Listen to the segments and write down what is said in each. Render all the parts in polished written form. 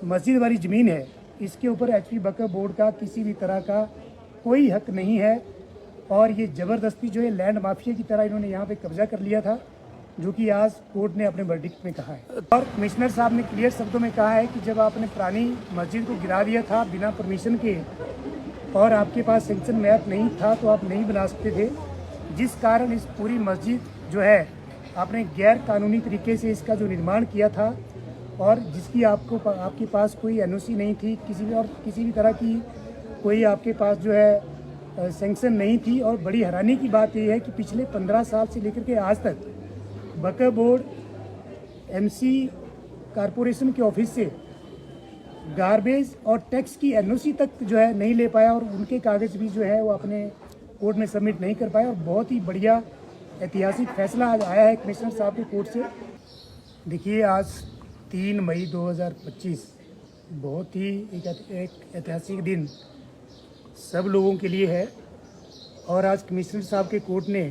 मस्जिद वाली ज़मीन है, इसके ऊपर एचपी वक्फ बोर्ड का किसी भी तरह का कोई हक नहीं है और ये ज़बरदस्ती जो है लैंड माफिया की तरह इन्होंने यहाँ पे कब्जा कर लिया था, जो कि आज कोर्ट ने अपने वर्डिक्ट में कहा है। और कमिश्नर साहब ने क्लियर शब्दों में कहा है कि जब आपने पुरानी मस्जिद को गिरा दिया था बिना परमिशन के और आपके पास सेंक्शन मैप नहीं था तो आप नहीं बना सकते थे, जिस कारण इस पूरी मस्जिद जो है आपने गैर कानूनी तरीके से इसका जो निर्माण किया था और जिसकी आपके पास कोई एनओसी नहीं थी, किसी भी तरह की कोई आपके पास जो है सेंक्शन नहीं थी। और बड़ी हैरानी की बात यह है कि पिछले 15 साल से लेकर के आज तक वक्फ बोर्ड एमसी कारपोरेशन के ऑफिस से गार्बेज और टैक्स की एनओसी तक जो है नहीं ले पाया और उनके कागज़ भी जो है वो अपने कोर्ट में सबमिट नहीं कर पाया। और बहुत ही बढ़िया ऐतिहासिक फैसला आज आया है कमिश्नर साहब के कोर्ट से। देखिए, आज 3 मई 2025 बहुत ही एक ऐतिहासिक दिन सब लोगों के लिए है और आज कमिश्नर साहब के कोर्ट ने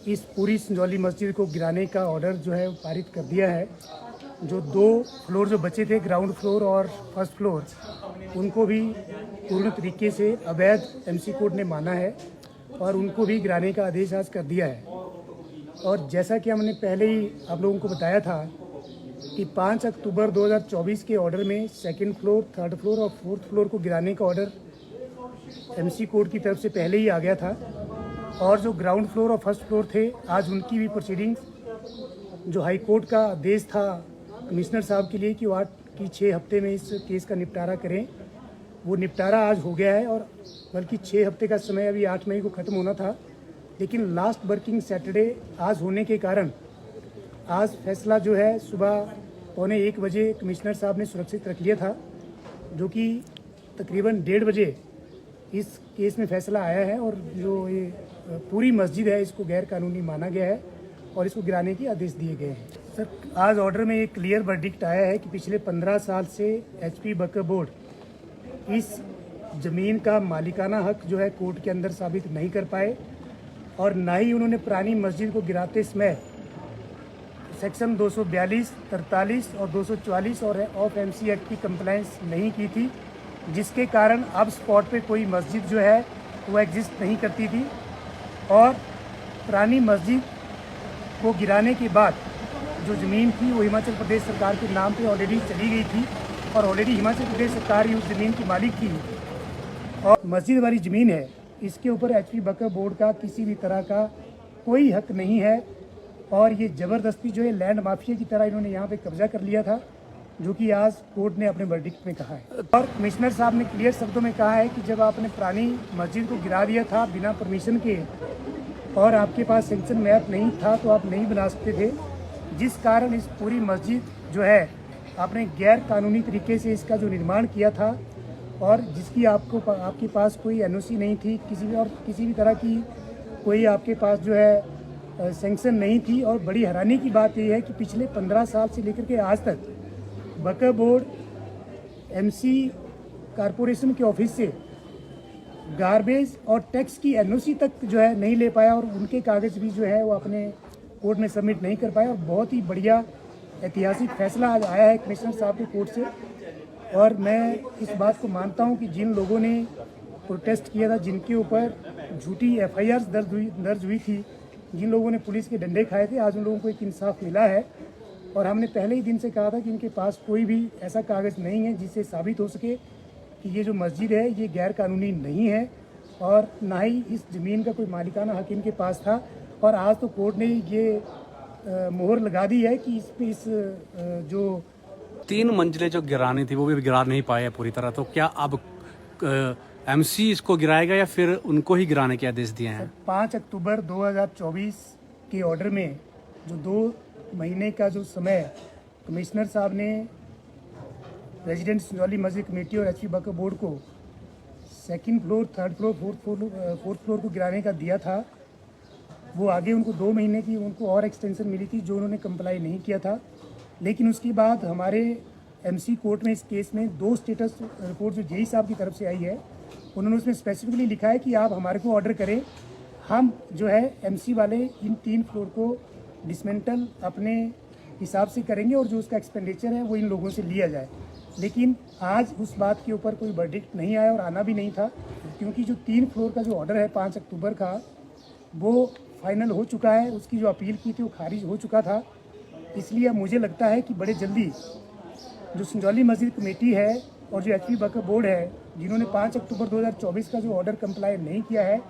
इस पूरी संजौली मस्जिद को गिराने का ऑर्डर जो है पारित कर दिया है। जो 2 फ्लोर जो बचे थे, ग्राउंड फ्लोर और फर्स्ट फ्लोर, उनको भी पूर्ण तरीके से अवैध एमसी कोर्ट ने माना है और उनको भी गिराने का आदेश आज कर दिया है। और जैसा कि हमने पहले ही आप लोगों को बताया था कि 5 अक्टूबर 2024 के ऑर्डर में 2nd फ्लोर, 3rd फ्लोर और 4th फ्लोर को गिराने का ऑर्डर एमसी कोर्ट की तरफ से पहले ही आ गया था। और जो ग्राउंड फ्लोर और फर्स्ट फ्लोर थे, आज उनकी भी प्रोसीडिंग्स जो हाई कोर्ट का आदेश था कमिश्नर साहब के लिए कि वो 8 की 6 हफ्ते में इस केस का निपटारा करें, वो निपटारा आज हो गया है। और बल्कि 6 हफ्ते का समय अभी 8 मई को ख़त्म होना था, लेकिन लास्ट वर्किंग सैटरडे आज होने के कारण आज फैसला जो है सुबह 1:45 बजे कमिश्नर साहब ने सुरक्षित रख लिया था, जो कि तकरीबन 1:30 बजे इस केस में फैसला आया है। और जो ये पूरी मस्जिद है इसको गैर कानूनी माना गया है और इसको गिराने के आदेश दिए गए हैं। सर, आज ऑर्डर में एक क्लियर वर्डिक्ट आया है कि पिछले 15 साल से एचपी वक्फ बोर्ड इस ज़मीन का मालिकाना हक जो है कोर्ट के अंदर साबित नहीं कर पाए और ना ही उन्होंने पुरानी मस्जिद को गिराते समय सेक्शन 242, 43 और 244 और ऑफ एमसी एक्ट की कंप्लायंस नहीं की थी, जिसके कारण अब स्पॉट पे कोई मस्जिद जो है वो एग्जिस्ट नहीं करती थी। और पुरानी मस्जिद को गिराने के बाद जो ज़मीन थी वो हिमाचल प्रदेश सरकार के नाम पे ऑलरेडी चली गई थी और ऑलरेडी हिमाचल प्रदेश सरकार ही उस ज़मीन की मालिक थी। और मस्जिद वाली ज़मीन है, इसके ऊपर एचपी वक्फ बोर्ड का किसी भी तरह का कोई हक नहीं है और ये ज़बरदस्ती जो है लैंड माफिया की तरह इन्होंने यहाँ पे कब्जा कर लिया था, जो कि आज कोर्ट ने अपने वर्डिक्ट में कहा है। और कमिश्नर साहब ने क्लियर शब्दों में कहा है कि जब आपने पुरानी मस्जिद को गिरा दिया था बिना परमिशन के और आपके पास सेंक्शन मैप नहीं था तो आप नहीं बना सकते थे, जिस कारण इस पूरी मस्जिद जो है आपने गैर कानूनी तरीके से इसका जो निर्माण किया था और जिसकी आपके पास कोई एनओसी नहीं थी, किसी भी तरह की कोई आपके पास जो है सेंक्शन नहीं थी। और बड़ी हैरानी की बात यह है कि पिछले 15 साल से लेकर के आज तक वक्फ बोर्ड एमसी कारपोरेशन के ऑफिस से गार्बेज और टैक्स की एनओसी तक जो है नहीं ले पाया और उनके कागज़ भी जो है वो अपने कोर्ट में सबमिट नहीं कर पाया। और बहुत ही बढ़िया ऐतिहासिक फैसला आज आया है कमिश्नर साहब के कोर्ट से। और मैं इस बात को मानता हूं कि जिन लोगों ने प्रोटेस्ट किया था, जिनके ऊपर झूठी एफआईआर दर्ज हुई थी, जिन लोगों ने पुलिस के डंडे खाए थे, आज उन लोगों को एक इंसाफ मिला है। और हमने पहले ही दिन से कहा था कि इनके पास कोई भी ऐसा कागज़ नहीं है जिससे साबित हो सके कि ये जो मस्जिद है ये गैर कानूनी नहीं है और ना ही इस ज़मीन का कोई मालिकाना हक इनके पास था। और आज तो कोर्ट ने ये मोहर लगा दी है कि इस जो 3 मंजिलें जो गिरानी थी वो भी गिरा नहीं पाए पूरी तरह, तो क्या अब एमसी इसको गिराएगा या फिर उनको ही गिराने के आदेश दिए हैं? 5 अक्टूबर 2024 के ऑर्डर में जो 2 महीने का जो समय कमिश्नर साहब ने रेजिडेंट संजौली मस्जिद कमेटी और एचपी वक्फ बोर्ड को 2nd floor, 3rd floor, 4th floor को गिराने का दिया था, वो आगे उनको 2 महीने की उनको और एक्सटेंशन मिली थी जो उन्होंने कंप्लाई नहीं किया था। लेकिन उसके बाद हमारे एमसी कोर्ट में इस केस में 2 स्टेटस रिपोर्ट जो जेई साहब की तरफ से आई है, उन्होंने उसमें स्पेसिफिकली लिखा है कि आप हमारे को ऑर्डर करें, हम जो है एमसी वाले इन 3 फ्लोर को डिसमेंटल अपने हिसाब से करेंगे और जो उसका एक्सपेंडिचर है वो इन लोगों से लिया जाए। लेकिन आज उस बात के ऊपर कोई वर्डिक्ट नहीं आया और आना भी नहीं था, क्योंकि जो 3 फ्लोर का जो ऑर्डर है 5 अक्टूबर का, वो फाइनल हो चुका है। उसकी जो अपील की थी वो खारिज हो चुका था। इसलिए अब मुझे लगता है कि बड़े जल्दी जो संजौली मस्जिद कमेटी है और जो एचपी वक्फ बोर्ड है, जिन्होंने 5 अक्टूबर 2024 का जो ऑर्डर कंप्लाई नहीं किया है,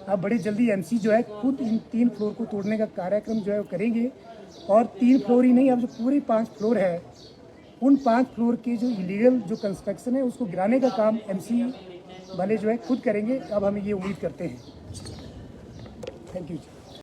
अब बड़े जल्दी एमसी जो है खुद इन 3 फ्लोर को तोड़ने का कार्यक्रम जो है वो करेंगे। और 3 फ्लोर ही नहीं, अब जो पूरे 5 फ्लोर है, उन 5 फ्लोर के जो इलीगल जो कंस्ट्रक्शन है उसको गिराने का काम एमसी वाले जो है खुद करेंगे। अब हम ये उम्मीद करते हैं। Thank you.